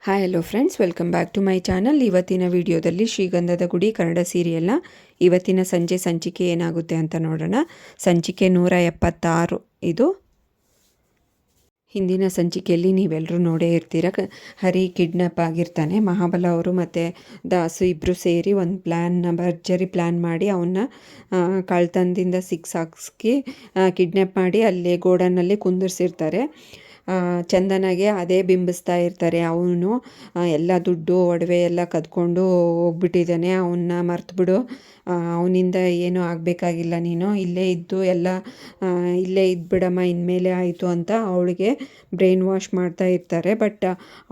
Hi hello friends, welcome back to my channel. ಇವತ್ತಿನ ವಿಡಿಯೋದಲ್ಲಿ ಶ್ರೀಗಂಧದ ಗುಡಿ ಕನ್ನಡ ಸೀರಿಯಲ್ನ ಇವತ್ತಿನ ಸಂಚಿಕೆ ಏನಾಗುತ್ತೆ ಅಂತ ನೋಡೋಣ. ಸಂಚಿಕೆ 176 ಇದು. ಹಿಂದಿನ ಸಂಚಿಕೆಯಲ್ಲಿ ನೀವೆಲ್ಲರೂ ನೋಡೇ ಇರ್ತೀರ. ಹರಿ ಕಿಡ್ನಾಪ್ ಆಗಿರ್ತಾನೆ. ಮಹಾಬಲ ಅವರು ಮತ್ತು ದಾಸು ಇಬ್ಬರು ಸೇರಿ ಒಂದು ಭರ್ಜರಿ ಪ್ಲ್ಯಾನ್ ಮಾಡಿ ಅವನ್ನ ಕಳ್ತನದಿಂದ ಹಾಕಿ ಕಿಡ್ನಾಪ್ ಮಾಡಿ ಅಲ್ಲೇ ಗೋಡನಲ್ಲಿ ಕುಂದಿರ್ಸಿರ್ತಾರೆ. ಚಂದನಗೆ ಅದೇ ಬಿಂಬಿಸ್ತಾ ಇರ್ತಾರೆ. ಅವನು ಎಲ್ಲ ದುಡ್ಡು ಒಡವೆ ಎಲ್ಲ ಕದ್ಕೊಂಡು ಹೋಗ್ಬಿಟ್ಟಿದ್ದಾನೆ, ಅವನ್ನ ಮರ್ತುಬಿಡು, ಅವನಿಂದ ಏನೂ ಆಗಬೇಕಾಗಿಲ್ಲ, ನೀನು ಇಲ್ಲೇ ಇದ್ದು ಎಲ್ಲ ಇಲ್ಲೇ ಇದ್ಬಿಡಮ್ಮ ಇನ್ಮೇಲೆ ಆಯಿತು ಅಂತ ಅವಳಿಗೆ ಬ್ರೈನ್ ವಾಶ್ ಮಾಡ್ತಾ ಇರ್ತಾರೆ. ಬಟ್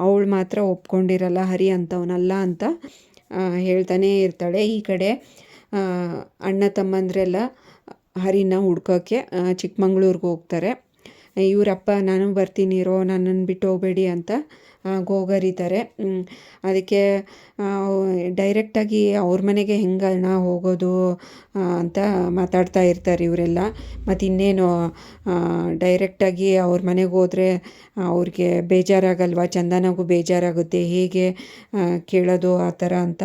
ಅವಳು ಮಾತ್ರ ಒಪ್ಕೊಂಡಿರಲ್ಲ, ಹರಿ ಅಂತವನಲ್ಲ ಅಂತ ಹೇಳ್ತಾನೇ ಇರ್ತಾಳೆ. ಈ ಕಡೆ ಅಣ್ಣ ತಮ್ಮಂದ್ರೆಲ್ಲ ಹರಿನ ಹುಡ್ಕೋಕ್ಕೆ ಚಿಕ್ಕಮಂಗ್ಳೂರಿಗೆ ಹೋಗ್ತಾರೆ. ಇವರಪ್ಪ ನಾನು ಬರ್ತೀನಿರೋ, ನನ್ನನ್ನು ಬಿಟ್ಟು ಹೋಗಬೇಡಿ ಅಂತ ಗೋಗರಿತಾರೆ. ಅದಕ್ಕೆ ಡೈರೆಕ್ಟಾಗಿ ಅವ್ರ ಮನೆಗೆ ಹೆಂಗಣ್ಣ ಹೋಗೋದು ಅಂತ ಮಾತಾಡ್ತಾ ಇರ್ತಾರೆ ಇವರೆಲ್ಲ. ಮತ್ತು ಇನ್ನೇನು ಡೈರೆಕ್ಟಾಗಿ ಅವ್ರ ಮನೆಗೆ ಹೋದರೆ ಅವ್ರಿಗೆ ಬೇಜಾರಾಗಲ್ವ, ಚಂದನಗೂ ಬೇಜಾರಾಗುತ್ತೆ, ಹೇಗೆ ಕೇಳೋದು ಆ ಥರ ಅಂತ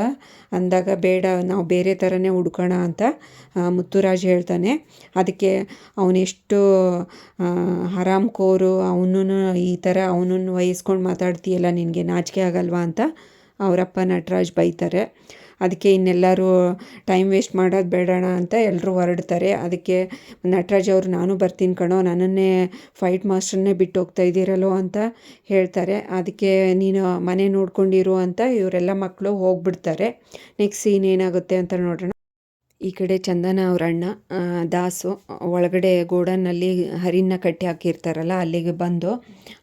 ಅಂದಾಗ, ಬೇಡ ನಾವು ಬೇರೆ ಥರನೇ ಹುಡ್ಕೋಣ ಅಂತ ಮುತ್ತುರಾಜ್ ಹೇಳ್ತಾನೆ. ಅದಕ್ಕೆ ಅವನೆಷ್ಟು ಹರಾಮ್ ಕೋರು, ಅವನೂ ಈ ಥರ ಅವನನ್ನು ವಹಿಸ್ಕೊಂಡು ಮಾತಾಡ್ತೀಯಲ್ಲ, ನಿನಗೆ ನಾಚಿಕೆ ಆಗಲ್ವಾ ಅಂತ ಅವರಪ್ಪ ನಟರಾಜ್ ಬೈತಾರೆ. ಅದಕ್ಕೆ ಇನ್ನೆಲ್ಲರೂ ಟೈಮ್ ವೇಸ್ಟ್ ಮಾಡೋದು ಬೇಡಣ ಅಂತ ಎಲ್ಲರೂ ಹೊರಡ್ತಾರೆ. ಅದಕ್ಕೆ ನಟರಾಜ್ ಅವರು ನಾನು ಬರ್ತೀನಿ ಕಣೋ, ನನ್ನನ್ನೇ ಫೈಟ್ ಮಾಸ್ಟರ್ನೇ ಬಿಟ್ಟು ಹೋಗ್ತಾ ಇದ್ದೀರಲ್ಲೋ ಅಂತ ಹೇಳ್ತಾರೆ. ಅದಕ್ಕೆ ನೀನು ಮನೆ ನೋಡ್ಕೊಂಡಿರು ಅಂತ ಇವರೆಲ್ಲ ಮಕ್ಕಳು ಹೋಗ್ಬಿಡ್ತಾರೆ. ನೆಕ್ಸ್ಟ್ ಸೀನ್ ಏನಾಗುತ್ತೆ ಅಂತ ನೋಡೋಣ. ಈ ಕಡೆ ಚಂದನ ಅವ್ರ ಅಣ್ಣ ದಾಸು ಒಳಗಡೆ ಗೋಡನ್ನಲ್ಲಿ ಹರಿನ ಕಟ್ಟಿ ಹಾಕಿರ್ತಾರಲ್ಲ, ಅಲ್ಲಿಗೆ ಬಂದು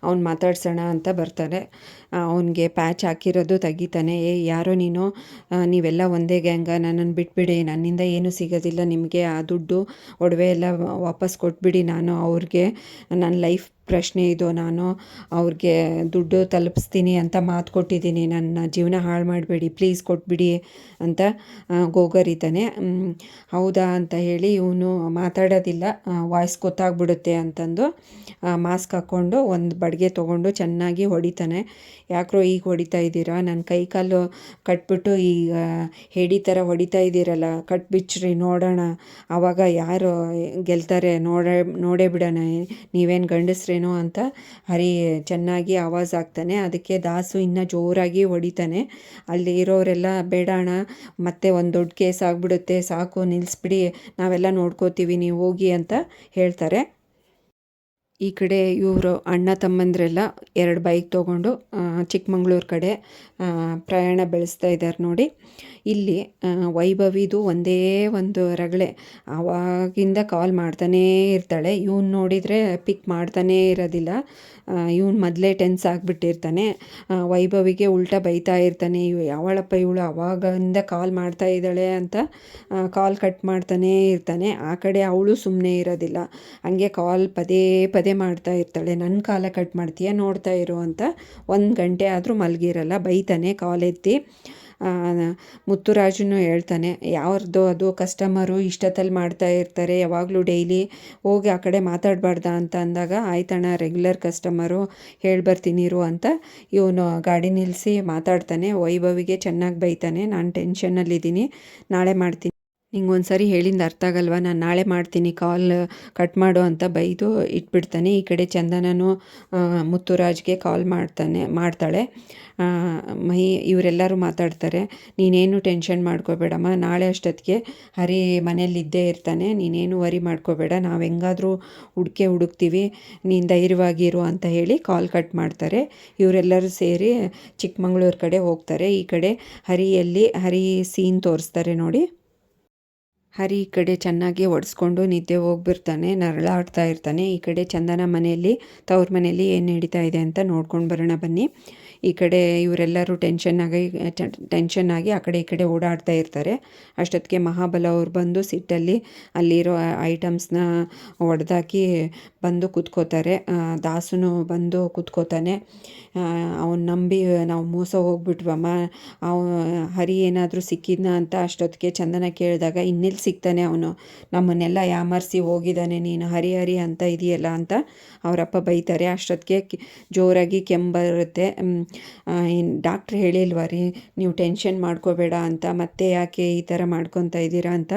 ಅವ್ನು ಮಾತಾಡ್ಸೋಣ ಅಂತ ಬರ್ತಾರೆ. ಅವನಿಗೆ ಪ್ಯಾಚ್ ಹಾಕಿರೋದು ತೆಗಿತಾನೆ. ಯಾರೋ ನೀನು, ನೀವೆಲ್ಲ ಒಂದೇ ಗ್ಯಾಂಗ, ನನ್ನನ್ನು ಬಿಟ್ಬಿಡಿ, ನನ್ನಿಂದ ಏನೂ ಸಿಗೋದಿಲ್ಲ ನಿಮಗೆ, ಆ ದುಡ್ಡು ಒಡವೆ ಎಲ್ಲ ವಾಪಸ್ ಕೊಟ್ಬಿಡಿ, ನಾನು ಅವ್ರಿಗೆ ನನ್ನ ಲೈಫ್ ಪ್ರಶ್ನೆ ಇದು, ನಾನು ಅವ್ರಿಗೆ ದುಡ್ಡು ತಲುಪಿಸ್ತೀನಿ ಅಂತ ಮಾತು ಕೊಟ್ಟಿದ್ದೀನಿ, ನನ್ನ ಜೀವನ ಹಾಳು ಮಾಡಬೇಡಿ, ಪ್ಲೀಸ್ ಕೊಟ್ಬಿಡಿ ಅಂತ ಗೋಗರಿತಾನೆ. ಹೌದಾ ಅಂತ ಹೇಳಿ ಇವನು ಮಾತಾಡೋದಿಲ್ಲ, ವಾಯ್ಸ್ ಗೊತ್ತಾಗ್ಬಿಡುತ್ತೆ ಅಂತಂದು ಮಾಸ್ಕ್ ಹಾಕ್ಕೊಂಡು ಒಂದು ಬಡಿಗೆ ತೊಗೊಂಡು ಚೆನ್ನಾಗಿ ಹೊಡಿತಾನೆ. ಯಾಕ್ರೋ ಈಗ ಹೊಡಿತಾ ಇದ್ದೀರಾ, ನನ್ನ ಕೈ ಕಾಲು ಕಟ್ಬಿಟ್ಟು ಈಗ ಹೇಡಿ ಥರ ಹೊಡಿತಾ ಇದ್ದೀರಲ್ಲ, ಕಟ್ಬಿಚ್ಚ್ರಿ ನೋಡೋಣ, ಆವಾಗ ಯಾರು ಗೆಲ್ತಾರೆ ನೋಡೇ ಬಿಡೋಣ, ನೀವೇನು ಗಂಡಸ್ರೇನೋ ಅಂತ ಹರಿ ಚೆನ್ನಾಗಿ ಆವಾಜ್ ಆಗ್ತಾನೆ. ಅದಕ್ಕೆ ದಾಸು ಇನ್ನೂ ಜೋರಾಗಿ ಹೊಡಿತಾನೆ. ಅಲ್ಲಿ ಇರೋರೆಲ್ಲ ಬೇಡಣ, ಮತ್ತೆ ಒಂದು ದೊಡ್ಡ ಕೇಸ್ ಆಗಿಬಿಡುತ್ತೆ, ಸಾಕು ನಿಲ್ಲಿಸ್ಬಿಡಿ, ನಾವೆಲ್ಲ ನೋಡ್ಕೋತೀವಿ, ನೀವು ಹೋಗಿ ಅಂತ ಹೇಳ್ತಾರೆ. ಈ ಕಡೆ ಇವರು ಅಣ್ಣ ತಮ್ಮಂದ್ರೆಲ್ಲ 2 ಬೈಕ್ ತೊಗೊಂಡು ಚಿಕ್ಕಮಂಗ್ಳೂರು ಕಡೆ ಪ್ರಯಾಣ ಬೆಳೆಸ್ತಾ ಇದ್ದಾರೆ ನೋಡಿ. ಇಲ್ಲಿ ವೈಭವಿದು ಒಂದೇ ಒಂದು ರಗಳೆ, ಆವಾಗಿಂದ ಕಾಲ್ ಮಾಡ್ತಾನೇ ಇರ್ತಾಳೆ. ಇವನು ನೋಡಿದರೆ ಪಿಕ್ ಮಾಡ್ತಾನೇ ಇರೋದಿಲ್ಲ. ಇವನು ಮೊದಲೇ ಟೆನ್ಸ್ ಆಗಿಬಿಟ್ಟಿರ್ತಾನೆ. ವೈಭವಿಗೆ ಉಲ್ಟಾ ಬೈತಾ ಇರ್ತಾನೆ, ಯಾವಳಪ್ಪ ಇವಳು ಆವಾಗಿಂದ ಕಾಲ್ ಮಾಡ್ತಾ ಇದ್ದಾಳೆ ಅಂತ ಕಾಲ್ ಕಟ್ ಮಾಡ್ತಾನೇ ಇರ್ತಾನೆ. ಆ ಕಡೆ ಅವಳು ಸುಮ್ಮನೆ ಇರೋದಿಲ್ಲ, ಹಂಗೆ ಕಾಲ್ ಪದೇ ಪದೇ ಮಾಡ್ತಾ ಇರ್ತಾಳೆ. ನನ್ನ ಕಾಲ ಕಟ್ ಮಾಡ್ತೀಯ, ನೋಡ್ತಾ ಇರು ಅಂತ. 1 ಗಂಟೆ ಆದರೂ ಮಲಗಿರಲ್ಲ, ಬೈತಾನೆ ಕಾಲ್ ಎತ್ತಿ. ಮುತ್ತುರಾಜನು ಹೇಳ್ತಾನೆ, ಯಾರ್ದು ಅದು ಕಸ್ಟಮರು ಇಷ್ಟೊತ್ತಲ್ಲಿ ಮಾಡ್ತಾ ಇರ್ತಾರೆ, ಯಾವಾಗಲೂ ಡೈಲಿ ಹೋಗಿ ಆ ಕಡೆ ಮಾತಾಡಬಾರ್ದ ಅಂತ ಅಂದಾಗ, ಆಯ್ತಣ್ಣ ರೆಗ್ಯುಲರ್ ಕಸ್ಟಮರು, ಹೇಳ್ಬರ್ತೀನಿರು ಅಂತ ಇವನು ಗಾಡಿ ನಿಲ್ಲಿಸಿ ಮಾತಾಡ್ತಾನೆ. ವೈಭವಿಗೆ ಚೆನ್ನಾಗಿ ಬೈತಾನೆ, ನಾನು ಟೆನ್ಷನ್ನಲ್ಲಿದ್ದೀನಿ, ನಾಳೆ ಮಾಡ್ತೀನಿ, ನಿಂಗೆ ಒಂದು ಸರಿ ಹೇಳಿಂದ ಅರ್ಥ ಆಗಲ್ವಾ, ನಾನು ನಾಳೆ ಮಾಡ್ತೀನಿ, ಕಾಲ್ ಕಟ್ ಮಾಡು ಅಂತ ಬೈದು ಇಟ್ಬಿಡ್ತಾನೆ. ಈ ಕಡೆ ಚಂದನನು ಮುತ್ತುರಾಜ್ಗೆ ಕಾಲ್ ಮಾಡ್ತಾಳೆ. ಇವರೆಲ್ಲರೂ ಮಾತಾಡ್ತಾರೆ, ನೀನೇನು ಟೆನ್ಷನ್ ಮಾಡ್ಕೋಬೇಡಮ್ಮ, ನಾಳೆ ಅಷ್ಟೊತ್ತಿಗೆ ಹರಿ ಮನೇಲಿದ್ದೇ ಇರ್ತಾನೆ, ನೀನೇನು ವರಿ ಮಾಡ್ಕೋಬೇಡ, ನಾವು ಹೆಂಗಾದರೂ ಹುಡುಕ್ತೀವಿ, ನೀನು ಧೈರ್ಯವಾಗಿರು ಅಂತ ಹೇಳಿ ಕಾಲ್ ಕಟ್ ಮಾಡ್ತಾರೆ. ಇವರೆಲ್ಲರೂ ಸೇರಿ ಚಿಕ್ಕಮಂಗ್ಳೂರು ಕಡೆ ಹೋಗ್ತಾರೆ. ಈ ಕಡೆ ಹರಿ ಸೀನ್ ತೋರಿಸ್ತಾರೆ ನೋಡಿ. ಹರಿ ಈ ಕಡೆ ಚೆನ್ನಾಗಿ ಒಡಿಸ್ಕೊಂಡು ನಿದ್ದೆ ಹೋಗ್ಬಿರ್ತಾನೆ, ನರಳಾಡ್ತಾ ಇರ್ತಾನೆ. ಈ ಕಡೆ ಚಂದನ ಮನೆಯಲ್ಲಿ, ತವ್ರ ಮನೆಯಲ್ಲಿ ಏನು ನಡೀತಾ ಇದೆ ಅಂತ ನೋಡ್ಕೊಂಡು ಬರೋಣ ಬನ್ನಿ. ಈ ಕಡೆ ಇವರೆಲ್ಲರೂ ಟೆನ್ಷನ್ ಆಗಿ ಆ ಕಡೆ ಈ ಕಡೆ ಓಡಾಡ್ತಾ ಇರ್ತಾರೆ. ಅಷ್ಟೊತ್ತಿಗೆ ಮಹಾಬಲ ಅವ್ರು ಬಂದು ಸಿಟ್ಟಲ್ಲಿ ಅಲ್ಲಿರೋ ಐಟಮ್ಸ್ನ ಒಡೆದಾಕಿ ಬಂದು ಕೂತ್ಕೋತಾರೆ. ದಾಸನು ಬಂದು ಕೂತ್ಕೋತಾನೆ. ಅವನು ನಂಬಿ ನಾವು ಮೋಸ ಹೋಗ್ಬಿಟ್ವಮ್ಮ, ಹರಿ ಏನಾದರೂ ಸಿಕ್ಕಿದ್ನ ಅಂತ ಅಷ್ಟೊತ್ತಿಗೆ ಚಂದನ ಕೇಳಿದಾಗ, ಇನ್ನೆಲ್ಲಿ ಸಿಗ್ತಾನೆ ಅವನು, ನಮ್ಮನ್ನೆಲ್ಲ ಯಾಮರ್ಸಿ ಹೋಗಿದ್ದಾನೆ, ನೀನು ಹರಿ ಅಂತ ಇದೆಯಲ್ಲ ಅಂತ ಅವರಪ್ಪ ಬೈತಾರೆ. ಅಷ್ಟೊತ್ತಿಗೆ ಜೋರಾಗಿ ಕೆಮ್ಮು ಬರುತ್ತೆ. ಡಾಕ್ಟ್ರ್ ಹೇಳಿಲ್ವ ರೀ ನೀವು ಟೆನ್ಷನ್ ಮಾಡ್ಕೋಬೇಡ ಅಂತ, ಮತ್ತೆ ಯಾಕೆ ಈ ಥರ ಮಾಡ್ಕೊತಾ ಇದ್ದೀರಾ ಅಂತ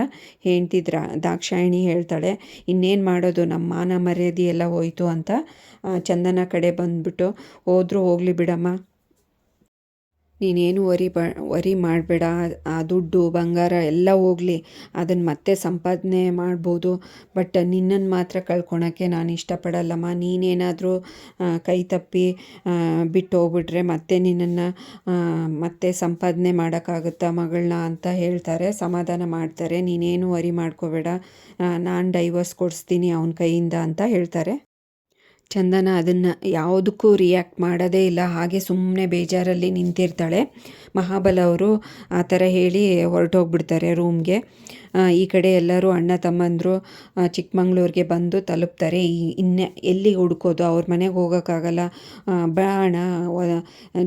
ಹೇಳ್ತಿದ್ರ ದಾಕ್ಷಾಯಿಣಿ ಹೇಳ್ತಾಳೆ. ಇನ್ನೇನು ಮಾಡೋದು, ನಮ್ಮ ಮಾನ ಮರ್ಯಾದೆ ಎಲ್ಲ ಹೋಯ್ತು ಅಂತ ಚಂದನ ಕಡೆ ಬಂದುಬಿಟ್ಟು, ಹೋದ್ರೂ ಹೋಗಲಿ ಬಿಡಮ್ಮ, ನೀನೇನು ವರಿ ಮಾಡಬೇಡ, ಆ ದುಡ್ಡು ಬಂಗಾರ ಎಲ್ಲ ಹೋಗಲಿ, ಅದನ್ನು ಮತ್ತೆ ಸಂಪಾದನೆ ಮಾಡ್ಬೋದು, ಬಟ್ ನಿನ್ನನ್ನು ಮಾತ್ರ ಕಳ್ಕೊಳಕ್ಕೆ ನಾನು ಇಷ್ಟಪಡಲ್ಲಮ್ಮ. ನೀನೇನಾದರೂ ಕೈ ತಪ್ಪಿ ಬಿಟ್ಟು ಹೋಗ್ಬಿಟ್ರೆ ಮತ್ತೆ ನಿನ್ನನ್ನು ಮತ್ತೆ ಸಂಪಾದನೆ ಮಾಡೋಕ್ಕಾಗುತ್ತಾ ಮಗಳನ್ನ ಅಂತ ಹೇಳ್ತಾರೆ, ಸಮಾಧಾನ ಮಾಡ್ತಾರೆ. ನೀನೇನು ವರಿ ಮಾಡ್ಕೋಬೇಡ, ನಾನು ಡೈವರ್ಸ್ ಕೊಡಿಸ್ತೀನಿ ಅವನ ಕೈಯಿಂದ ಅಂತ ಹೇಳ್ತಾರೆ. ಚಂದನ ಅದನ್ನು ಯಾವುದಕ್ಕೂ ರಿಯಾಕ್ಟ್ ಮಾಡೋದೇ ಇಲ್ಲ, ಹಾಗೆ ಸುಮ್ಮನೆ ಬೇಜಾರಲ್ಲಿ ನಿಂತಿರ್ತಾಳೆ. ಮಹಾಬಲ ಅವರು ಆ ಥರ ಹೇಳಿ ಹೊರಟೋಗ್ಬಿಡ್ತಾರೆ ರೂಮ್ಗೆ. ಈ ಕಡೆ ಎಲ್ಲರೂ ಅಣ್ಣ ತಮ್ಮಂದರು ಚಿಕ್ಕಮಂಗ್ಳೂರಿಗೆ ಬಂದು ತಲುಪ್ತಾರೆ. ಇನ್ನು ಎಲ್ಲಿ ಹುಡ್ಕೋದು, ಅವ್ರ ಮನೆಗೆ ಹೋಗೋಕ್ಕಾಗಲ್ಲ, ಬೇಡ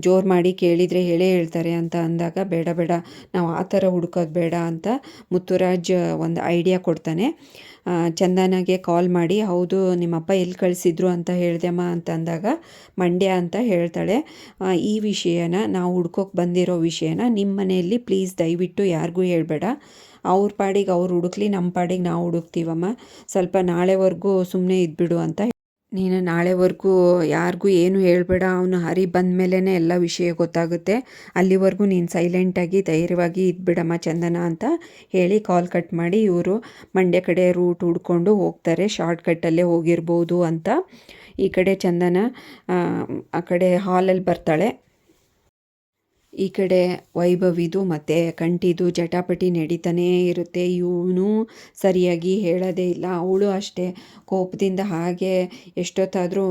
ಜೋರು ಮಾಡಿ ಕೇಳಿದರೆ ಹೇಳೇ ಹೇಳ್ತಾರೆ ಅಂತ ಅಂದಾಗ, ಬೇಡ ಬೇಡ ನಾವು ಆ ಥರ ಹುಡ್ಕೋದು ಬೇಡ ಅಂತ ಮುತ್ತುರಾಜ್ ಒಂದು ಐಡಿಯಾ ಕೊಡ್ತಾನೆ. ಚಂದನಾಗೆ ಕಾಲ್ ಮಾಡಿ, ಹೌದು ನಿಮ್ಮಪ್ಪ ಎಲ್ಲಿ ಕಳಿಸಿದ್ರು ಅಂತ ಹೇಳ್ದೆಮ್ಮ ಅಂತ ಅಂದಾಗ, ಮಂಡ್ಯ ಅಂತ ಹೇಳ್ತಾಳೆ. ಈ ವಿಷಯನ ನಾವು ಹುಡ್ಕೋಕೆ ಬಂದಿರೋ ವಿಷಯನ ನಿಮ್ಮ ಮನೆಯಲ್ಲಿ ಪ್ಲೀಸ್ ದಯವಿಟ್ಟು ಯಾರಿಗೂ ಹೇಳಬೇಡ, ಅವ್ರ ಪಾಡಿಗೆ ಅವ್ರು ಹುಡುಕ್ಲಿ, ನಮ್ಮ ಪಾಡಿಗೆ ನಾವು ಹುಡುಕ್ತೀವಮ್ಮ, ಸ್ವಲ್ಪ ನಾಳೆವರೆಗೂ ಸುಮ್ಮನೆ ಇದ್ಬಿಡು ಅಂತ. ನೀನು ನಾಳೆವರೆಗೂ ಯಾರಿಗೂ ಏನು ಹೇಳಬೇಡ, ಅವನು ಹರಿ ಬಂದ ಮೇಲೇ ಎಲ್ಲ ವಿಷಯ ಗೊತ್ತಾಗುತ್ತೆ, ಅಲ್ಲಿವರೆಗೂ ನೀನು ಸೈಲೆಂಟಾಗಿ ಧೈರ್ಯವಾಗಿ ಇದ್ಬಿಡಮ್ಮ ಚಂದನ ಅಂತ ಹೇಳಿ ಕಾಲ್ ಕಟ್ ಮಾಡಿ ಇವರು ಮಂಡ್ಯ ಕಡೆ ರೂಟ್ ಹುಡ್ಕೊಂಡು ಹೋಗ್ತಾರೆ. ಶಾರ್ಟ್ಕಟ್ಟಲ್ಲೇ ಹೋಗಿರ್ಬೋದು ಅಂತ. ಈ ಕಡೆ ಚಂದನ ಆ ಕಡೆ ಹಾಲಲ್ಲಿ ಬರ್ತಾಳೆ. ಈ ಕಡೆ ವೈಭವಿದು ಮತ್ತು ಕಂಠಿದು ಜಟಾಪಟಿ ನಡೀತಾನೇ ಇರುತ್ತೆ. ಇವನು ಸರಿಯಾಗಿ ಹೇಳೋದೇ ಇಲ್ಲ, ಅವಳು ಅಷ್ಟೇ ಕೋಪದಿಂದ ಹಾಗೆ ಎಷ್ಟೊತ್ತಾದರೂ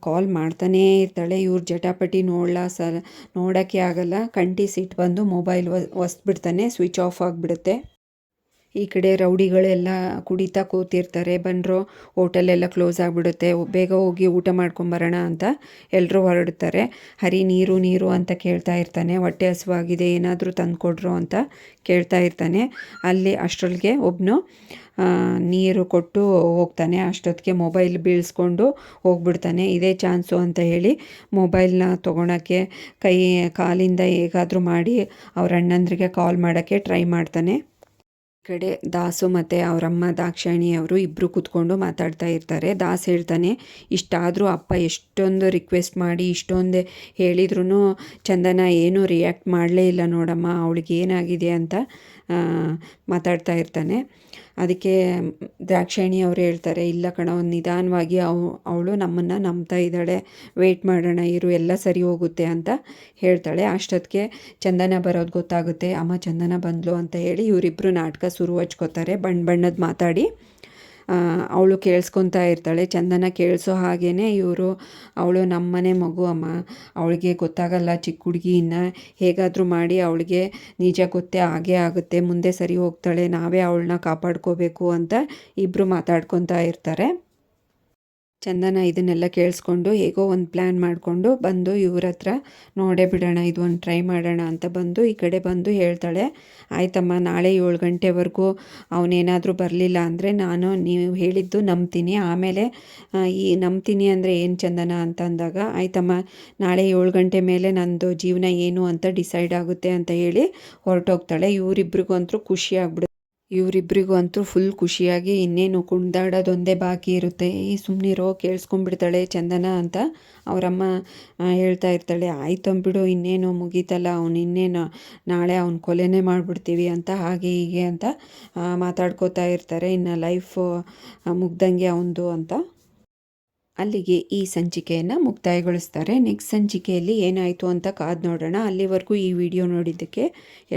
ಕಾಲ್ ಮಾಡ್ತಾನೇ ಇರ್ತಾಳೆ. ಇವ್ರ ಜಟಾಪಟಿ ನೋಡೋಕ್ಕೆ ಆಗಲ್ಲ. ಕಂಠಿ ಸಿಟ್ಟು ಬಂದು ಮೊಬೈಲ್ ಒಸ್ಬಿಡ್ತಾನೆ, ಸ್ವಿಚ್ ಆಫ್ ಆಗಿಬಿಡುತ್ತೆ. ಈ ಕಡೆ ರೌಡಿಗಳೆಲ್ಲ ಕುಡಿತಾ ಕೂತಿರ್ತಾರೆ. ಬಂದರು, ಹೋಟೆಲೆಲ್ಲ ಕ್ಲೋಸ್ ಆಗಿಬಿಡುತ್ತೆ, ಬೇಗ ಹೋಗಿ ಊಟ ಮಾಡ್ಕೊಂಬರೋಣ ಅಂತ ಎಲ್ಲರೂ ಹೊರಡ್ತಾರೆ. ಹರಿ ನೀರು ನೀರು ಅಂತ ಕೇಳ್ತಾ ಇರ್ತಾನೆ, ಹೊಟ್ಟೆ ಹಸುವಾಗಿದೆ ಏನಾದರೂ ತಂದುಕೊಡ್ರು ಅಂತ ಕೇಳ್ತಾ ಇರ್ತಾನೆ. ಅಲ್ಲಿ ಅಷ್ಟರೊಳಗೆ ಒಬ್ಬನು ನೀರು ಕೊಟ್ಟು ಹೋಗ್ತಾನೆ. ಅಷ್ಟೊತ್ತಿಗೆ ಮೊಬೈಲ್ ಬೀಳಿಸ್ಕೊಂಡು ಹೋಗ್ಬಿಡ್ತಾನೆ. ಇದೇ ಚಾನ್ಸು ಅಂತ ಹೇಳಿ ಮೊಬೈಲ್ನ ತೊಗೊಳಕ್ಕೆ ಕಾಲಿಂದ ಹೇಗಾದರೂ ಮಾಡಿ ಅವ್ರ ಅಣ್ಣಂದ್ರಿಗೆ ಕಾಲ್ ಮಾಡೋಕ್ಕೆ ಟ್ರೈ ಮಾಡ್ತಾನೆ. ಕಡೆ ದಾಸು ಮತ್ತು ಅವರಮ್ಮ ದಾಕ್ಷಾಯಿಣಿ ಅವರು ಇಬ್ಬರು ಕೂತ್ಕೊಂಡು ಮಾತಾಡ್ತಾ ಇರ್ತಾರೆ. ದಾಸ್ ಹೇಳ್ತಾನೆ, ಇಷ್ಟಾದರೂ ಅಪ್ಪ ಎಷ್ಟೊಂದು ರಿಕ್ವೆಸ್ಟ್ ಮಾಡಿ ಇಷ್ಟೊಂದು ಹೇಳಿದ್ರೂ ಚಂದನ ಏನೂ ರಿಯಾಕ್ಟ್ ಮಾಡಲೇ ಇಲ್ಲ ನೋಡಮ್ಮ, ಅವಳಿಗೆ ಏನಾಗಿದೆ ಅಂತ ಮಾತಾಡ್ತಾ ಇರ್ತಾನೆ. ಅದಕ್ಕೆ ದಾಕ್ಷಾಯಿಣಿ ಅವರು ಹೇಳ್ತಾರೆ, ಇಲ್ಲ ಕಣ, ಒಂದು ನಿಧಾನವಾಗಿ ಅವಳು ನಮ್ಮನ್ನು ನಂಬ್ತಾ ಇದ್ದಾಳೆ, ವೆಯ್ಟ್ ಮಾಡೋಣ ಇರು, ಎಲ್ಲ ಸರಿ ಹೋಗುತ್ತೆ ಅಂತ ಹೇಳ್ತಾಳೆ. ಅಷ್ಟೊತ್ತಿಗೆ ಚಂದನ ಬರೋದು ಗೊತ್ತಾಗುತ್ತೆ. ಅಮ್ಮ ಚಂದನ ಬಂದ್ಲು ಅಂತ ಹೇಳಿ ಇವರಿಬ್ಬರು ನಾಟಕ ಶುರು ಹಚ್ಕೋತಾರೆ, ಬಣ್ಣದ ಮಾತಾಡಿ. ಅವಳು ಕೇಳಿಸ್ಕೊತಾ ಇರ್ತಾಳೆ. ಚಂದನ ಕೇಳಿಸೋ ಹಾಗೇ ಇವರು, ಅವಳು ನಮ್ಮನೆ ಮಗು ಅಮ್ಮ, ಅವಳಿಗೆ ಗೊತ್ತಾಗಲ್ಲ, ಚಿಕ್ಕ ಹುಡುಗಿ, ಇನ್ನು ಹೇಗಾದರೂ ಮಾಡಿ ಅವಳಿಗೆ ನಿಜ ಗೊತ್ತೇ ಆಗೇ ಆಗುತ್ತೆ, ಮುಂದೆ ಸರಿ ಹೋಗ್ತಾಳೆ, ನಾವೇ ಅವಳನ್ನ ಕಾಪಾಡ್ಕೋಬೇಕು ಅಂತ ಇಬ್ಬರು ಮಾತಾಡ್ಕೊತಾ ಇರ್ತಾರೆ. ಚಂದನ ಇದನ್ನೆಲ್ಲ ಕೇಳಿಸ್ಕೊಂಡು ಹೇಗೋ ಒಂದು ಪ್ಲ್ಯಾನ್ ಮಾಡಿಕೊಂಡು ಬಂದು ಇವ್ರ ಹತ್ರ ನೋಡೇ ಬಿಡೋಣ, ಇದು ಒಂದು ಟ್ರೈ ಮಾಡೋಣ ಅಂತ ಬಂದು ಈ ಕಡೆ ಬಂದು ಹೇಳ್ತಾಳೆ, ಆಯ್ತಮ್ಮ ನಾಳೆ 7 ಗಂಟೆವರೆಗೂ ಅವನೇನಾದರೂ ಬರಲಿಲ್ಲ ಅಂದರೆ ನಾನು ನೀವು ಹೇಳಿದ್ದು ನಂಬ್ತೀನಿ. ಆಮೇಲೆ ಈ ನಂಬ್ತೀನಿ ಅಂದರೆ ಏನು ಚಂದನ ಅಂತ ಅಂದಾಗ, ಆಯ್ತಮ್ಮ ನಾಳೆ 7 ಗಂಟೆ ಮೇಲೆ ನಂದು ಜೀವನ ಏನು ಅಂತ ಡಿಸೈಡ್ ಆಗುತ್ತೆ ಅಂತ ಹೇಳಿ ಹೊರಟೋಗ್ತಾಳೆ. ಇವರಿಬ್ರಿಗಂತೂ ಖುಷಿ ಆಗ್ಬಿಡುತ್ತೆ. ಇವರಿಬ್ಬರಿಗೂ ಅಂತೂ ಫುಲ್ ಖುಷಿಯಾಗಿ ಇನ್ನೇನು ಕುಣಿದಾಡೋದೊಂದೇ ಬಾಕಿ ಇರುತ್ತೆ. ಸುಮ್ಮನಿರೋ ಕೇಳಿಸ್ಕೊಂಡ್ಬಿಡ್ತಾಳೆ ಚಂದನ ಅಂತ ಅವರಮ್ಮ ಹೇಳ್ತಾ ಇರ್ತಾಳೆ. ಆಯ್ತು ಅಂದ್ಬಿಡು, ಇನ್ನೇನು ಮುಗೀತಲ್ಲ, ಅವನು ಇನ್ನೇನು ನಾಳೆ ಅವ್ನು ಕೊಲೆನೇ ಮಾಡಿಬಿಡ್ತೀವಿ ಅಂತ ಹಾಗೆ ಹೀಗೆ ಅಂತ ಮಾತಾಡ್ಕೋತಾ ಇರ್ತಾರೆ. ಇನ್ನು ಲೈಫ್ ಮುಗ್ದಂಗೆ ಅವನದು ಅಂತ. ಅಲ್ಲಿಗೆ ಈ ಸಂಚಿಕೆಯನ್ನು ಮುಕ್ತಾಯಗೊಳಿಸ್ತಾರೆ. ನೆಕ್ಸ್ಟ್ ಸಂಚಿಕೆಯಲ್ಲಿ ಏನಾಯಿತು ಅಂತ ಕಾದು ನೋಡೋಣ. ಅಲ್ಲಿವರೆಗೂ ಈ ವಿಡಿಯೋ ನೋಡಿದ್ದಕ್ಕೆ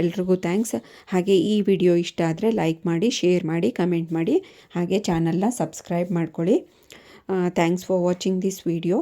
ಎಲ್ರಿಗೂ ಥ್ಯಾಂಕ್ಸ್. ಹಾಗೆ ಈ ವಿಡಿಯೋ ಇಷ್ಟ ಆದರೆ ಲೈಕ್ ಮಾಡಿ, ಶೇರ್ ಮಾಡಿ, ಕಮೆಂಟ್ ಮಾಡಿ, ಹಾಗೆ ಚಾನಲ್ನ ಸಬ್ಸ್ಕ್ರೈಬ್ ಮಾಡ್ಕೊಳ್ಳಿ. Thanks for watching this video.